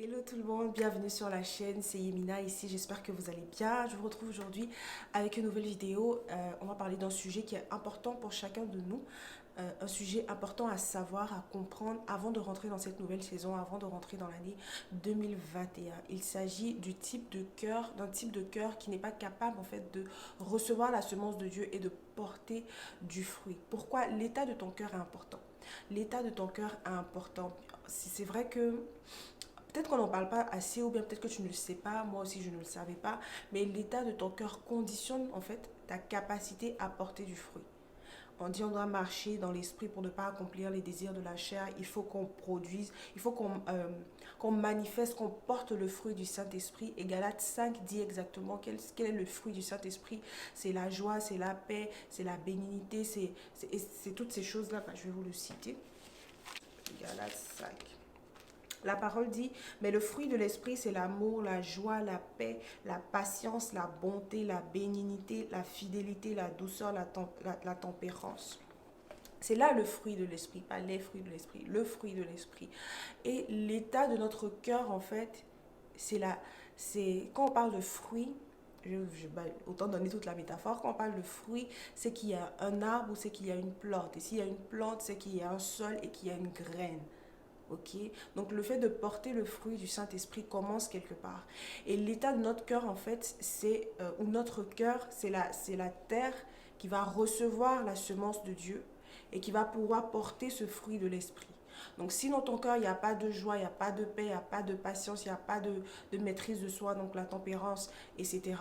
Hello tout le monde, bienvenue sur la chaîne, c'est Yemina ici, j'espère que vous allez bien. Je vous retrouve aujourd'hui avec une nouvelle vidéo. On va parler d'un sujet qui est important pour chacun de nous, un sujet important à savoir, à comprendre avant de rentrer dans cette nouvelle saison, avant de rentrer dans l'année 2021. Il s'agit du type de cœur, d'un type de cœur qui n'est pas capable en fait de recevoir la semence de Dieu et de porter du fruit. Pourquoi l'état de ton cœur est important? L'état de ton cœur est important. C'est vrai que peut-être qu'on n'en parle pas assez ou bien peut-être que tu ne le sais pas, moi aussi je ne le savais pas, mais l'état de ton cœur conditionne en fait ta capacité à porter du fruit. On dit on doit marcher dans l'esprit pour ne pas accomplir les désirs de la chair. Il faut qu'on produise, il faut qu'on manifeste, qu'on porte le fruit du Saint-Esprit. Et Galates 5 dit exactement quel est le fruit du Saint-Esprit. C'est la joie, c'est la paix, c'est la bénignité, c'est toutes ces choses-là. Je vais vous le citer. Galates 5. La parole dit, mais le fruit de l'esprit, c'est l'amour, la joie, la paix, la patience, la bonté, la bénignité, la fidélité, la douceur, la tempérance. C'est là le fruit de l'esprit, pas les fruits de l'esprit, le fruit de l'esprit. Et l'état de notre cœur, en fait, c'est quand on parle de fruit, autant donner toute la métaphore, quand on parle de fruit, c'est qu'il y a un arbre ou c'est qu'il y a une plante. Et s'il y a une plante, c'est qu'il y a un sol et qu'il y a une graine. Ok, donc le fait de porter le fruit du Saint-Esprit commence quelque part. Et l'état de notre cœur, en fait, ou notre cœur, c'est la terre qui va recevoir la semence de Dieu et qui va pouvoir porter ce fruit de l'Esprit. Donc si dans ton cœur, il n'y a pas de joie, il n'y a pas de paix, il n'y a pas de patience, il n'y a pas de maîtrise de soi, donc la tempérance, etc.,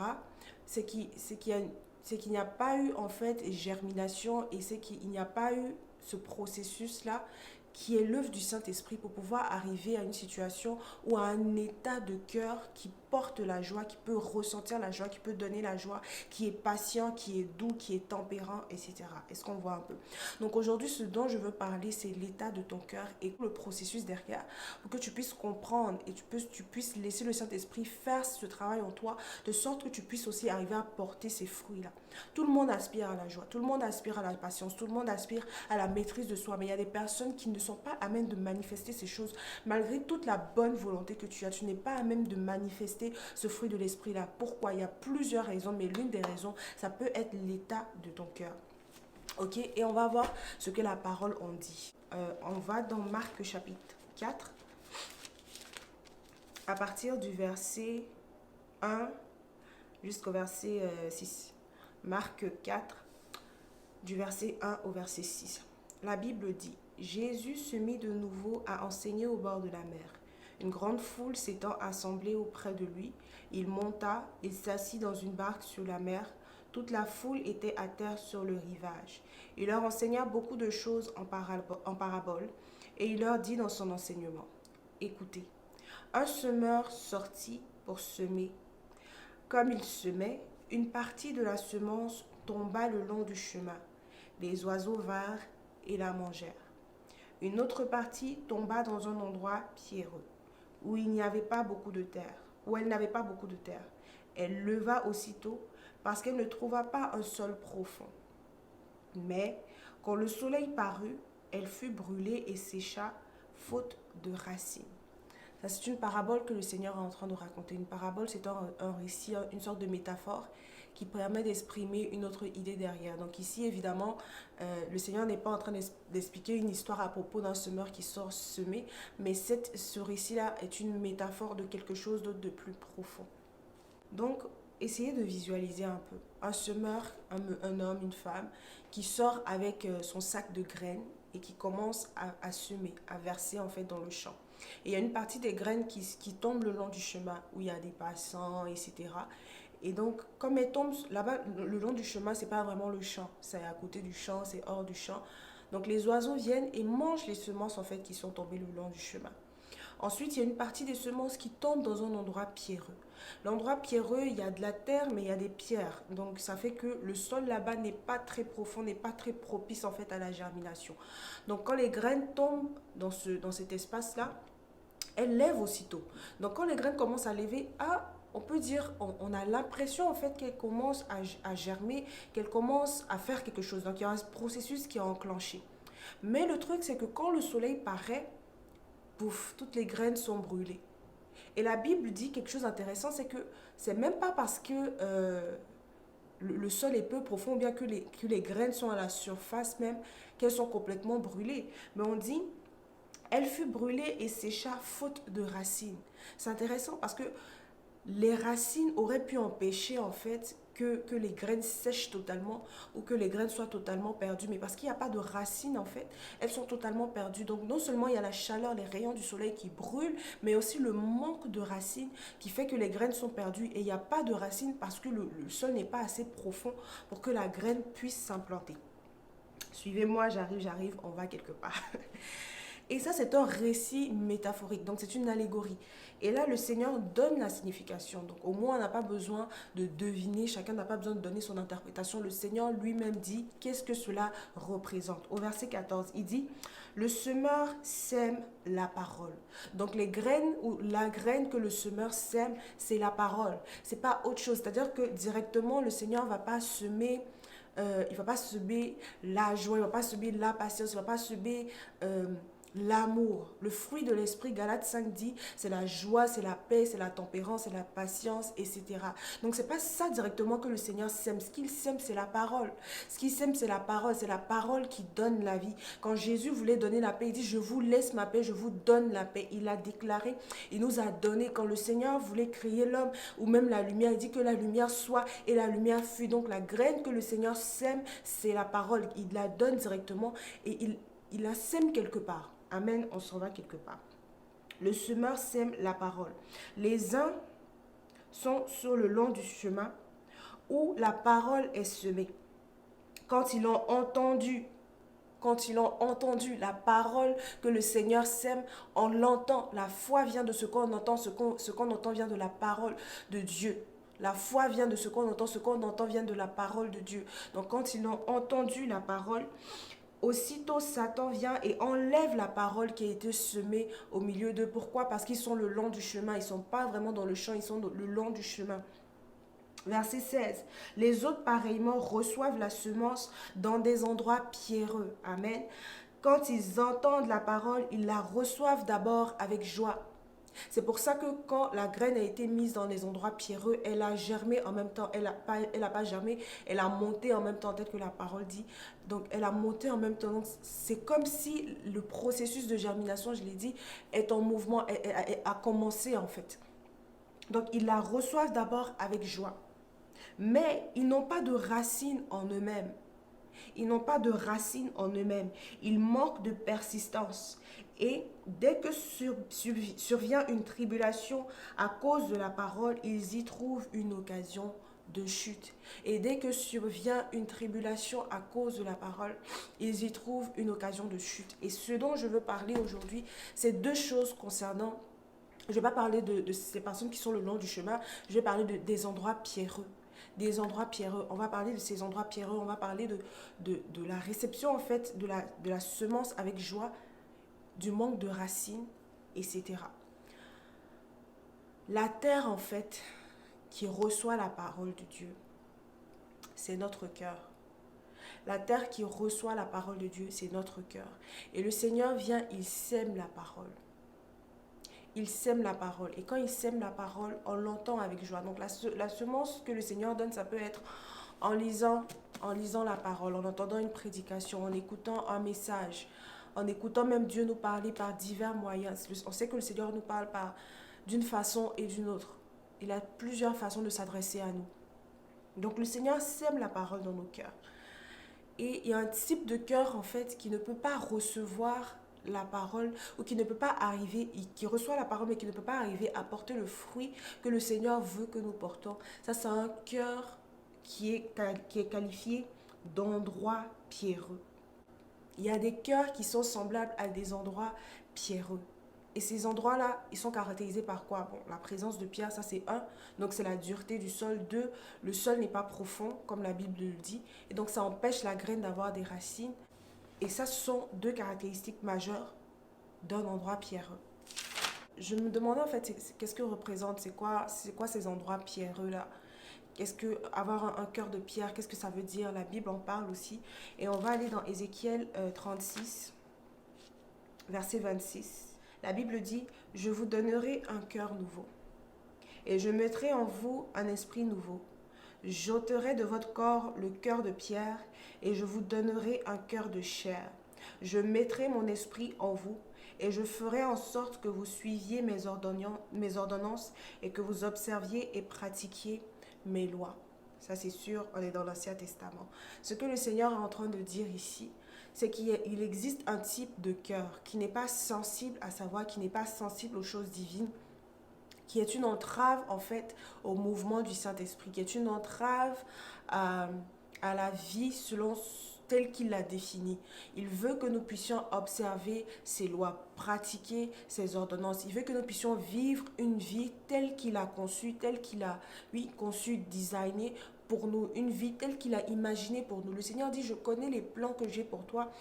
c'est qu'il n'y a pas eu en fait germination et c'est qu'il n'y a pas eu ce processus-là qui est l'œuvre du Saint-Esprit pour pouvoir arriver à une situation ou à un état de cœur qui porte la joie, qui peut ressentir la joie, qui peut donner la joie, qui est patient, qui est doux, qui est tempérant, etc. Est-ce qu'on voit un peu? Donc aujourd'hui, ce dont je veux parler, c'est l'état de ton cœur et le processus derrière pour que tu puisses comprendre et tu puisses laisser le Saint-Esprit faire ce travail en toi de sorte que tu puisses aussi arriver à porter ces fruits-là. Tout le monde aspire à la joie, tout le monde aspire à la patience, tout le monde aspire à la maîtrise de soi, mais il y a des personnes qui ne sont pas à même de manifester ces choses. Malgré toute la bonne volonté que tu as, tu n'es pas à même de manifester ce fruit de l'esprit-là. Pourquoi? Il y a plusieurs raisons, mais l'une des raisons, ça peut être l'état de ton cœur. Ok, et on va voir ce que la parole en dit. On va dans Marc chapitre 4, à partir du verset 1 jusqu'au verset 6. Marc 4, du verset 1 au verset 6. La Bible dit, Jésus se mit de nouveau à enseigner au bord de la mer. Une grande foule s'étant assemblée auprès de lui, il monta, il s'assit dans une barque sur la mer. Toute la foule était à terre sur le rivage. Il leur enseigna beaucoup de choses en paraboles, et il leur dit dans son enseignement, écoutez, un semeur sortit pour semer. Comme il semait, une partie de la semence tomba le long du chemin. Les oiseaux vinrent et la mangèrent. Une autre partie tomba dans un endroit pierreux, où il n'y avait pas beaucoup de terre, où elle n'avait pas beaucoup de terre. Elle leva aussitôt, parce qu'elle ne trouva pas un sol profond. Mais, quand le soleil parut, elle fut brûlée et sécha, faute de racines. Ça, c'est une parabole que le Seigneur est en train de raconter. Une parabole, c'est un récit, une sorte de métaphore qui permet d'exprimer une autre idée derrière. Donc ici, évidemment, le Seigneur n'est pas en train d'expliquer une histoire à propos d'un semeur qui sort semer, mais ce récit-là est une métaphore de quelque chose d'autre de plus profond. Donc, essayez de visualiser un peu. Un semeur, un homme, une femme, qui sort avec son sac de graines et qui commence à semer, à verser en fait dans le champ. Et il y a une partie des graines qui tombent le long du chemin, où il y a des passants, etc. Et donc, comme elles tombent là-bas, le long du chemin, c'est pas vraiment le champ. C'est à côté du champ, c'est hors du champ. Donc, les oiseaux viennent et mangent les semences en fait qui sont tombées le long du chemin. Ensuite, il y a une partie des semences qui tombent dans un endroit pierreux. L'endroit pierreux, il y a de la terre, mais il y a des pierres. Donc, ça fait que le sol là-bas n'est pas très profond, n'est pas très propice en fait à la germination. Donc, quand les graines tombent dans cet espace-là, elles lèvent aussitôt. Donc, quand les graines commencent à lever, on peut dire, on a l'impression en fait qu'elles commencent à germer, qu'elles commencent à faire quelque chose. Donc, il y a un processus qui est enclenché. Mais le truc, c'est que quand le soleil paraît, pouf, toutes les graines sont brûlées. Et la Bible dit quelque chose d'intéressant, c'est que c'est même pas parce que le sol est peu profond, bien que les graines sont à la surface même, qu'elles sont complètement brûlées. Mais on dit, elle fut brûlée et sécha faute de racines. C'est intéressant parce que les racines auraient pu empêcher en fait que les graines sèchent totalement ou que les graines soient totalement perdues. Mais parce qu'il n'y a pas de racines en fait, elles sont totalement perdues. Donc non seulement il y a la chaleur, les rayons du soleil qui brûlent, mais aussi le manque de racines qui fait que les graines sont perdues. Et il n'y a pas de racines parce que le sol n'est pas assez profond pour que la graine puisse s'implanter. Suivez-moi, j'arrive, on va quelque part. Et ça, c'est un récit métaphorique, donc c'est une allégorie. Et là, le Seigneur donne la signification. Donc au moins, on n'a pas besoin de deviner, chacun n'a pas besoin de donner son interprétation. Le Seigneur lui-même dit qu'est-ce que cela représente. Au verset 14, il dit, le semeur sème la parole. Donc les graines ou la graine que le semeur sème, c'est la parole. C'est pas autre chose. C'est-à-dire que directement, le Seigneur ne va pas semer il ne va pas semer la joie, il ne va pas semer la patience, il ne va pas semer l'amour. Le fruit de l'esprit, Galates 5 dit, c'est la joie, c'est la paix, c'est la tempérance, c'est la patience, etc. Donc c'est pas ça directement que le Seigneur sème. Ce qu'il sème, c'est la parole. Ce qu'il sème, c'est la parole qui donne la vie. Quand Jésus voulait donner la paix, il dit, je vous laisse ma paix, je vous donne la paix. Il a déclaré, il nous a donné. Quand le Seigneur voulait créer l'homme ou même la lumière, il dit que la lumière soit et la lumière fut. Donc la graine que le Seigneur sème, c'est la parole. Il la donne directement et il la sème quelque part. Amen, on s'en va quelque part. Le semeur sème la parole. Les uns sont sur le long du chemin où la parole est semée. Quand ils l'ont entendu, la parole que le Seigneur sème, on l'entend. La foi vient de ce qu'on entend, ce qu'on entend vient de la parole de Dieu. La foi vient de ce qu'on entend vient de la parole de Dieu. Donc quand ils ont entendu la parole, aussitôt Satan vient et enlève la parole qui a été semée au milieu d'eux. Pourquoi? Parce qu'ils sont le long du chemin. Ils ne sont pas vraiment dans le champ, ils sont le long du chemin. Verset 16. Les autres, pareillement, reçoivent la semence dans des endroits pierreux. Amen. Quand ils entendent la parole, ils la reçoivent d'abord avec joie. C'est pour ça que quand la graine a été mise dans les endroits pierreux, elle a germé en même temps. Elle a pas germé, elle a monté en même temps, peut-être que la parole dit. Donc elle a monté en même temps. Donc c'est comme si le processus de germination, je l'ai dit, est en mouvement, a commencé en fait. Donc ils la reçoivent d'abord avec joie. Mais ils n'ont pas de racines en eux-mêmes. Ils n'ont pas de racines en eux-mêmes. Ils manquent de persistance. Et dès que survient une tribulation à cause de la parole, ils y trouvent une occasion de chute. Et dès que survient une tribulation à cause de la parole, ils y trouvent une occasion de chute. Et ce dont je veux parler aujourd'hui, c'est deux choses concernant. Je ne vais pas parler de ces personnes qui sont le long du chemin, je vais parler des endroits pierreux. Des endroits pierreux. On va parler de ces endroits pierreux, on va parler de la réception en fait, de la semence avec joie, du manque de racines, etc. La terre en fait, qui reçoit la parole de Dieu, c'est notre cœur. La terre qui reçoit la parole de Dieu, c'est notre cœur. Et le Seigneur vient, il sème la parole. Il sème la parole. Et quand il sème la parole, on l'entend avec joie. Donc la semence que le Seigneur donne, ça peut être en lisant la parole, en entendant une prédication, en écoutant un message, en écoutant même Dieu nous parler par divers moyens. On sait que le Seigneur nous parle d'une façon et d'une autre. Il a plusieurs façons de s'adresser à nous. Donc le Seigneur sème la parole dans nos cœurs. Et il y a un type de cœur en fait qui ne peut pas recevoir la parole ou qui ne peut pas arriver, qui reçoit la parole mais qui ne peut pas arriver à porter le fruit que le Seigneur veut que nous portons. Ça, c'est un cœur qui est qualifié d'endroit pierreux. Il y a des cœurs qui sont semblables à des endroits pierreux. Et ces endroits-là, ils sont caractérisés par quoi? Bon, la présence de pierre, ça c'est un. Donc c'est la dureté du sol. Deux, le sol n'est pas profond, comme la Bible le dit. Et donc ça empêche la graine d'avoir des racines. Et ça, ce sont deux caractéristiques majeures d'un endroit pierreux. Je me demandais en fait, qu'est-ce que représente, c'est quoi ces endroits pierreux-là? Qu'est-ce que avoir un cœur de pierre, qu'est-ce que ça veut dire? La Bible en parle aussi. Et on va aller dans Ézéchiel 36, verset 26. La Bible dit, je vous donnerai un cœur nouveau et je mettrai en vous un esprit nouveau. J'ôterai de votre corps le cœur de pierre et je vous donnerai un cœur de chair. Je mettrai mon esprit en vous et je ferai en sorte que vous suiviez mes ordonnances et que vous observiez et pratiquiez mes lois. Ça, c'est sûr, on est dans l'Ancien Testament. Ce que le Seigneur est en train de dire ici, c'est qu'il existe un type de cœur qui n'est pas sensible à sa voix, qui n'est pas sensible aux choses divines, qui est une entrave en fait au mouvement du Saint-Esprit, qui est une entrave à la vie selon tel qu'il l'a défini. Il veut que nous puissions observer ses lois, pratiquer ses ordonnances. Il veut que nous puissions vivre une vie telle qu'il a conçue, telle qu'il a, oui, conçue, designée pour nous, une vie telle qu'il a imaginée pour nous. Le Seigneur dit, je connais les plans que j'ai pour toi.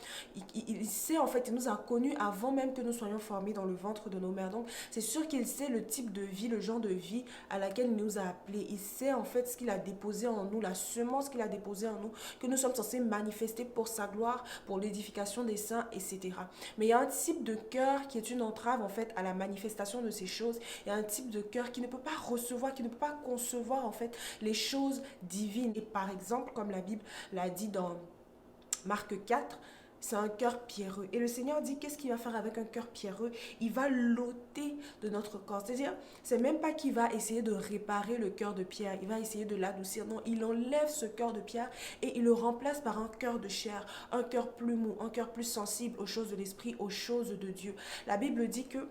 Il sait en fait, il nous a connus avant même que nous soyons formés dans le ventre de nos mères. Donc c'est sûr qu'il sait le type de vie, le genre de vie à laquelle il nous a appelés. Il sait en fait ce qu'il a déposé en nous, la semence qu'il a déposée en nous, que nous sommes censés manifester pour sa gloire, pour l'édification des saints, etc. Mais il y a un type de cœur qui est une entrave en fait à la manifestation de ces choses. Il y a un type de cœur qui ne peut pas recevoir, qui ne peut pas concevoir en fait les choses divines. Et par exemple, comme la Bible l'a dit dans Marc 4, c'est un cœur pierreux. Et le Seigneur dit, qu'est-ce qu'il va faire avec un cœur pierreux? Il va l'ôter de notre corps. C'est-à-dire, c'est même pas qu'il va essayer de réparer le cœur de pierre. Il va essayer de l'adoucir. Non, il enlève ce cœur de pierre et il le remplace par un cœur de chair, un cœur plus mou, un cœur plus sensible aux choses de l'esprit, aux choses de Dieu. La Bible dit que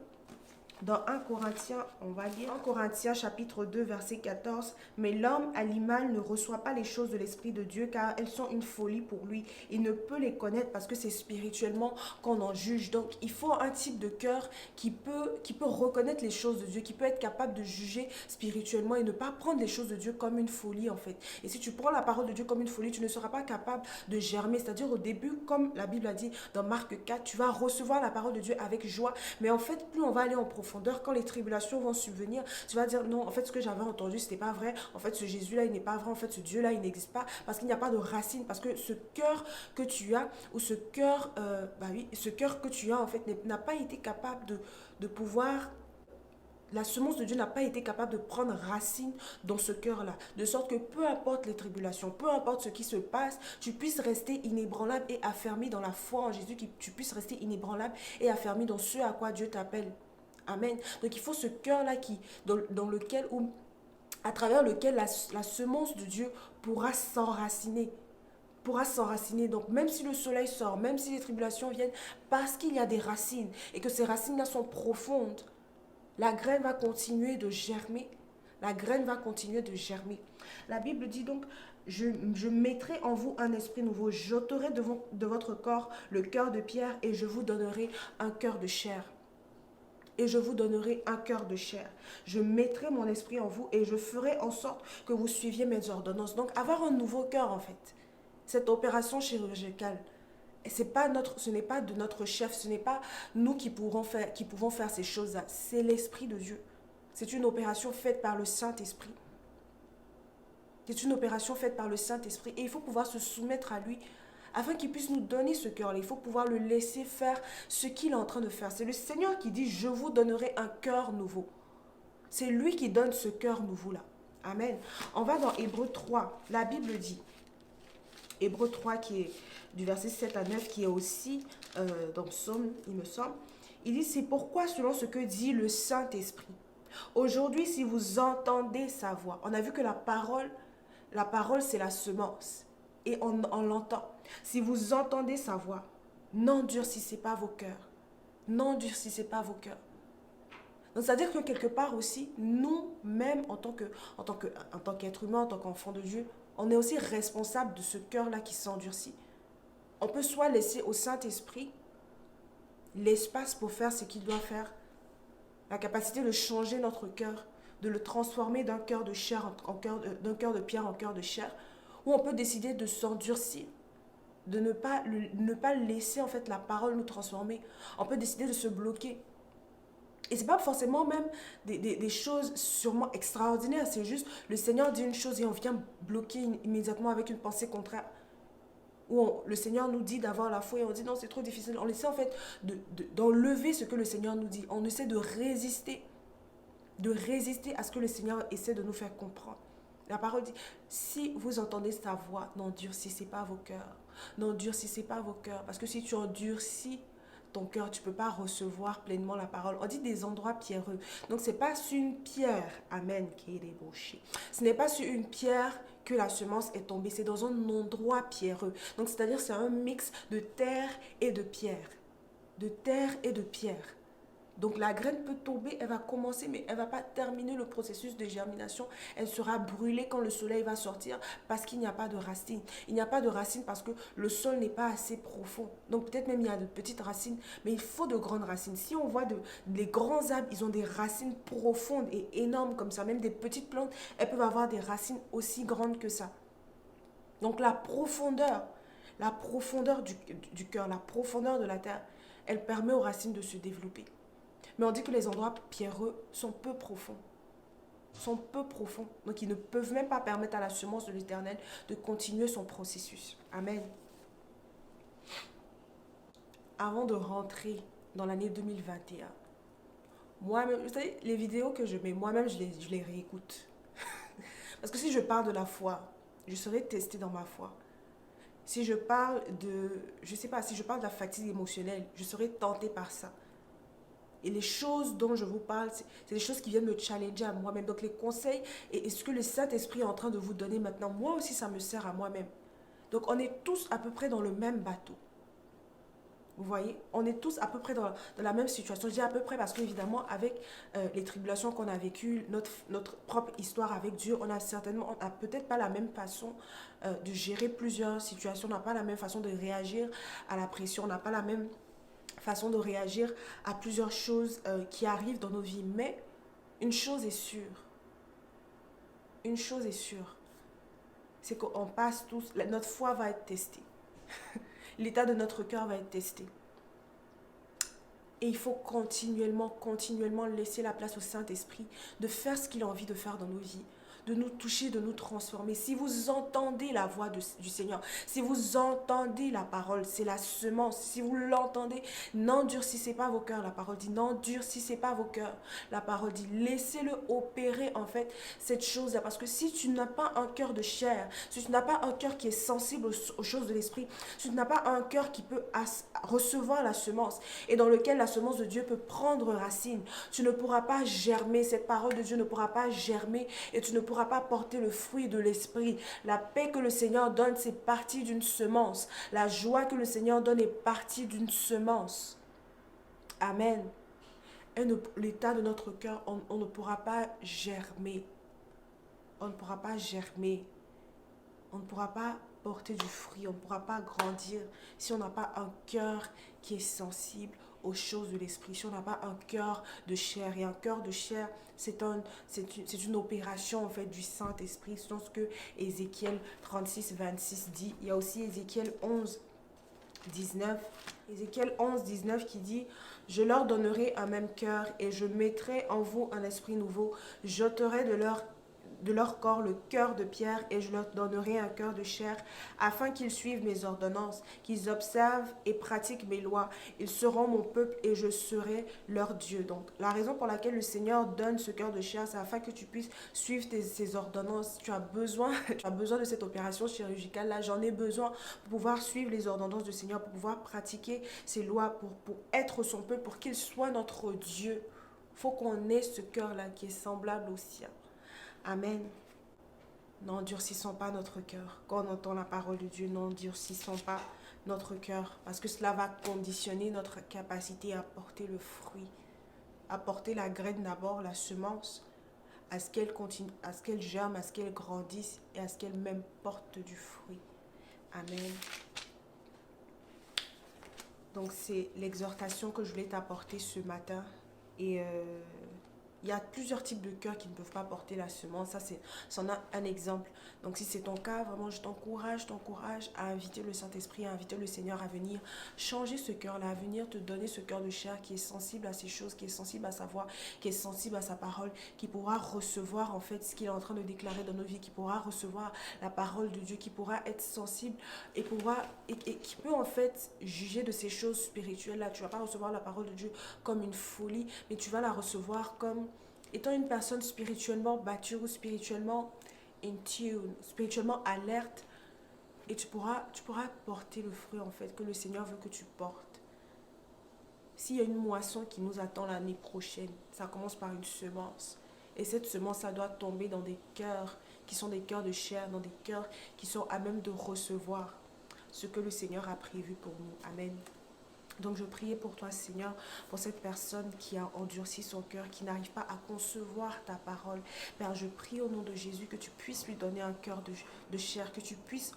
dans 1 Corinthiens, on va lire 1 Corinthiens chapitre 2 verset 14. Mais l'homme animal ne reçoit pas les choses de l'Esprit de Dieu car elles sont une folie pour lui. Il ne peut les connaître parce que c'est spirituellement qu'on en juge. Donc il faut un type de cœur qui peut reconnaître les choses de Dieu, qui peut être capable de juger spirituellement et ne pas prendre les choses de Dieu comme une folie en fait. Et si tu prends la parole de Dieu comme une folie, tu ne seras pas capable de germer. C'est-à-dire au début, comme la Bible a dit dans Marc 4, tu vas recevoir la parole de Dieu avec joie. Mais en fait, plus on va aller en profondeur, quand les tribulations vont subvenir, tu vas dire non, en fait ce que j'avais entendu c'était pas vrai, en fait ce Jésus là il n'est pas vrai, en fait ce Dieu là il n'existe pas, parce qu'il n'y a pas de racine, parce que ce cœur que tu as, ou ce cœur ce cœur que tu as en fait n'a pas été capable de pouvoir, la semence de Dieu n'a pas été capable de prendre racine dans ce cœur-là. De sorte que peu importe les tribulations, peu importe ce qui se passe, tu puisses rester inébranlable et affermi dans la foi en Jésus, que tu puisses rester inébranlable et affermi dans ce à quoi Dieu t'appelle. Amen. Donc il faut ce cœur-là dans lequel, ou à travers lequel la semence de Dieu pourra s'enraciner. Donc même si le soleil sort, même si les tribulations viennent, parce qu'il y a des racines et que ces racines-là sont profondes, la graine va continuer de germer. La graine va continuer de germer. La Bible dit donc, je mettrai en vous un esprit nouveau. J'ôterai de votre corps le cœur de pierre et je vous donnerai un cœur de chair. Et je vous donnerai un cœur de chair. Je mettrai mon esprit en vous et je ferai en sorte que vous suiviez mes ordonnances. Donc avoir un nouveau cœur en fait. Cette opération chirurgicale. Et ce n'est pas de notre chef, ce n'est pas nous qui pouvons faire ces choses-là. C'est l'Esprit de Dieu. C'est une opération faite par le Saint-Esprit. C'est une opération faite par le Saint-Esprit. Et il faut pouvoir se soumettre à lui afin qu'il puisse nous donner ce cœur-là. Il faut pouvoir le laisser faire ce qu'il est en train de faire. C'est le Seigneur qui dit, je vous donnerai un cœur nouveau. C'est lui qui donne ce cœur nouveau-là. Amen. On va dans Hébreux 3. La Bible dit, Hébreux 3 qui est du verset 7 à 9, qui est aussi dans Psaume, il me semble. Il dit, c'est pourquoi selon ce que dit le Saint-Esprit. Aujourd'hui, si vous entendez sa voix, on a vu que la parole c'est la semence. Et on l'entend. Si vous entendez sa voix, n'endurcissez pas vos cœurs. N'endurcissez pas vos cœurs. Donc, c'est-à-dire que quelque part aussi, nous-mêmes, en tant qu'être humain, en tant qu'enfant de Dieu, on est aussi responsable de ce cœur-là qui s'endurcit. On peut soit laisser au Saint-Esprit l'espace pour faire ce qu'il doit faire, la capacité de changer notre cœur, de le transformer d'un cœur de chair d'un cœur de pierre en cœur de chair, ou on peut décider de s'endurcir, de ne pas laisser en fait la parole nous transformer. On peut décider de se bloquer. Et ce n'est pas forcément même des choses sûrement extraordinaires, c'est juste le Seigneur dit une chose et on vient bloquer immédiatement avec une pensée contraire. le Seigneur nous dit d'avoir la foi et on dit non, c'est trop difficile. On essaie en fait d'enlever ce que le Seigneur nous dit. On essaie de résister à ce que le Seigneur essaie de nous faire comprendre. La parole dit, si vous entendez sa voix, n'endurcissez pas vos cœurs. N'endurcissez pas vos cœurs. Parce que si tu endurcis ton cœur, tu ne peux pas recevoir pleinement la parole. On dit des endroits pierreux. Donc, ce n'est pas sur une pierre, amen, qui est débauchée. Ce n'est pas sur une pierre que la semence est tombée. C'est dans un endroit pierreux. Donc, c'est-à-dire, c'est un mix de terre et de pierre. De terre et de pierre. Donc la graine peut tomber, elle va commencer, mais elle ne va pas terminer le processus de germination. Elle sera brûlée quand le soleil va sortir parce qu'il n'y a pas de racines. Il n'y a pas de racines parce que le sol n'est pas assez profond. Donc peut-être même il y a de petites racines, mais il faut de grandes racines. Si on voit les grands arbres, ils ont des racines profondes et énormes comme ça. Même des petites plantes, elles peuvent avoir des racines aussi grandes que ça. Donc la profondeur du cœur, la profondeur de la terre, elle permet aux racines de se développer. Mais on dit que les endroits pierreux sont peu profonds. Donc, ils ne peuvent même pas permettre à la semence de l'Éternel de continuer son processus. Amen. Avant de rentrer dans l'année 2021, moi-même, vous savez, les vidéos que je mets, moi-même, je les réécoute. Parce que si je parle de la foi, je serai testée dans ma foi. Si je parle si je parle de la fatigue émotionnelle, je serai tentée par ça. Et les choses dont je vous parle, c'est des choses qui viennent me challenger à moi-même. Donc les conseils et ce que le Saint-Esprit est en train de vous donner maintenant, moi aussi ça me sert à moi-même. Donc on est tous à peu près dans le même bateau. Vous voyez, on est tous à peu près dans la même situation. Je dis à peu près parce qu'évidemment, avec les tribulations qu'on a vécues, notre propre histoire avec Dieu, on n'a peut-être pas la même façon de gérer plusieurs situations, on n'a pas la même façon de réagir à la pression, on n'a pas la même façon de réagir à plusieurs choses qui arrivent dans nos vies. Mais une chose est sûre, c'est qu'on passe tous, notre foi va être testée. L'état de notre cœur va être testé. Et il faut continuellement laisser la place au Saint-Esprit de faire ce qu'il a envie de faire dans nos vies, de nous toucher, de nous transformer. Si vous entendez la voix du Seigneur, si vous entendez la parole, c'est la semence. Si vous l'entendez, n'endurcissez pas vos cœurs. La parole dit, n'endurcissez pas vos cœurs. La parole dit, laissez-le opérer en fait cette chose-là. Parce que si tu n'as pas un cœur de chair, si tu n'as pas un cœur qui est sensible aux choses de l'esprit, si tu n'as pas un cœur qui peut recevoir la semence et dans lequel la semence de Dieu peut prendre racine, tu ne pourras pas germer. Cette parole de Dieu ne pourra pas germer et tu ne pourras pas porter le fruit de l'esprit. La paix que le Seigneur donne, c'est partie d'une semence. La joie que le Seigneur donne est partie d'une semence. Amen. Et l'état de notre cœur, on ne pourra pas germer. On ne pourra pas germer. On ne pourra pas porter du fruit. On ne pourra pas grandir si on n'a pas un cœur qui est sensible aux choses de l'esprit, si on n'a pas un cœur de chair. Et un cœur de chair, c'est une opération en fait du Saint-Esprit. C'est ce que Ézéchiel 36, 26 dit. Il y a aussi Ézéchiel 11, 19. Ézéchiel 11, 19 qui dit « Je leur donnerai un même cœur et je mettrai en vous un esprit nouveau. J'ôterai de leur corps le cœur de pierre et je leur donnerai un cœur de chair afin qu'ils suivent mes ordonnances, qu'ils observent et pratiquent mes lois. Ils seront mon peuple et je serai leur Dieu. » Donc, la raison pour laquelle le Seigneur donne ce cœur de chair, c'est afin que tu puisses suivre ses ordonnances. Tu as besoin de cette opération chirurgicale. Là, j'en ai besoin pour pouvoir suivre les ordonnances du Seigneur, pour pouvoir pratiquer ses lois, pour être son peuple, pour qu'il soit notre Dieu. Il faut qu'on ait ce cœur-là qui est semblable au sien. Amen. N'endurcissons pas notre cœur. Quand on entend la parole de Dieu, n'endurcissons pas notre cœur. Parce que cela va conditionner notre capacité à porter le fruit. À porter la graine d'abord, la semence. À ce qu'elle continue, à ce qu'elle germe, à ce qu'elle grandisse et à ce qu'elle même porte du fruit. Amen. Donc c'est l'exhortation que je voulais t'apporter ce matin. Et il y a plusieurs types de cœurs qui ne peuvent pas porter la semence. Ça, c'en a un exemple. Donc, si c'est ton cas, vraiment, je t'encourage à inviter le Saint-Esprit, à inviter le Seigneur à venir changer ce cœur-là, à venir te donner ce cœur de chair qui est sensible à ces choses, qui est sensible à sa voix, qui est sensible à sa parole, qui pourra recevoir, en fait, ce qu'il est en train de déclarer dans nos vies, qui pourra recevoir la parole de Dieu, qui pourra être sensible et qui peut, en fait, juger de ces choses spirituelles-là. Tu ne vas pas recevoir la parole de Dieu comme une folie, mais tu vas la recevoir comme étant une personne spirituellement mature ou spirituellement in tune, spirituellement alerte, et tu pourras porter le fruit en fait que le Seigneur veut que tu portes. S'il y a une moisson qui nous attend l'année prochaine, ça commence par une semence. Et cette semence, ça doit tomber dans des cœurs qui sont des cœurs de chair, dans des cœurs qui sont à même de recevoir ce que le Seigneur a prévu pour nous. Amen. Donc je priais pour toi, Seigneur, pour cette personne qui a endurci son cœur, qui n'arrive pas à concevoir ta parole. Père, je prie au nom de Jésus que tu puisses lui donner un cœur de chair, que tu puisses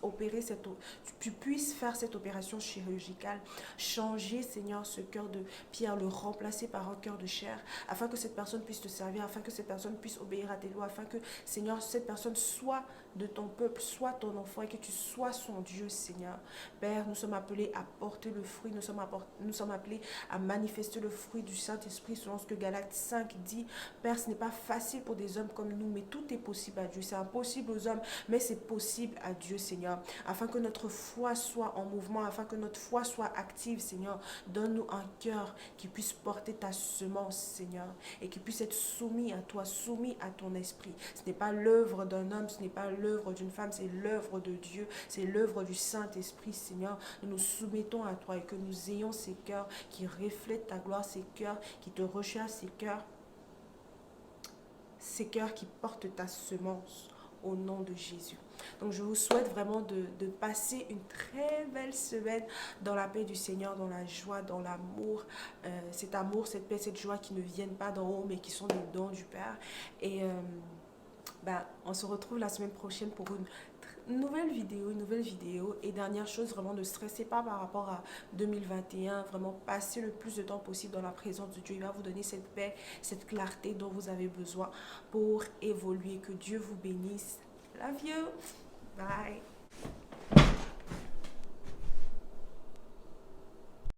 tu puisses faire cette opération chirurgicale, changer, Seigneur, ce cœur de pierre, le remplacer par un cœur de chair, afin que cette personne puisse te servir, afin que cette personne puisse obéir à tes lois, afin que, Seigneur, cette personne soit de ton peuple, soit ton enfant et que tu sois son Dieu, Seigneur. Père, nous sommes appelés à porter le fruit, nous sommes appelés à manifester le fruit du Saint-Esprit selon ce que Galates 5 dit. Père, ce n'est pas facile pour des hommes comme nous, mais tout est possible à Dieu. C'est impossible aux hommes, mais c'est possible à Dieu, Seigneur. Afin que notre foi soit en mouvement, afin que notre foi soit active, Seigneur, donne-nous un cœur qui puisse porter ta semence, Seigneur, et qui puisse être soumis à toi, soumis à ton esprit. Ce n'est pas l'œuvre d'un homme, ce n'est pas l'œuvre d'une femme, c'est l'œuvre de Dieu, c'est l'œuvre du Saint-Esprit, Seigneur. Nous nous soumettons à toi et que nous ayons ces cœurs qui reflètent ta gloire, ces cœurs qui te recherchent, ces cœurs qui portent ta semence au nom de Jésus. Donc je vous souhaite vraiment de passer une très belle semaine dans la paix du Seigneur, dans la joie, dans l'amour, cet amour, cette paix, cette joie qui ne viennent pas d'en haut mais qui sont des dons du Père. Et on se retrouve la semaine prochaine pour une nouvelle vidéo. Et dernière chose, vraiment ne stressez pas par rapport à 2021, vraiment passez le plus de temps possible dans la présence de Dieu. Il va vous donner cette paix, cette clarté dont vous avez besoin pour évoluer. Que Dieu vous bénisse. Love you. Bye.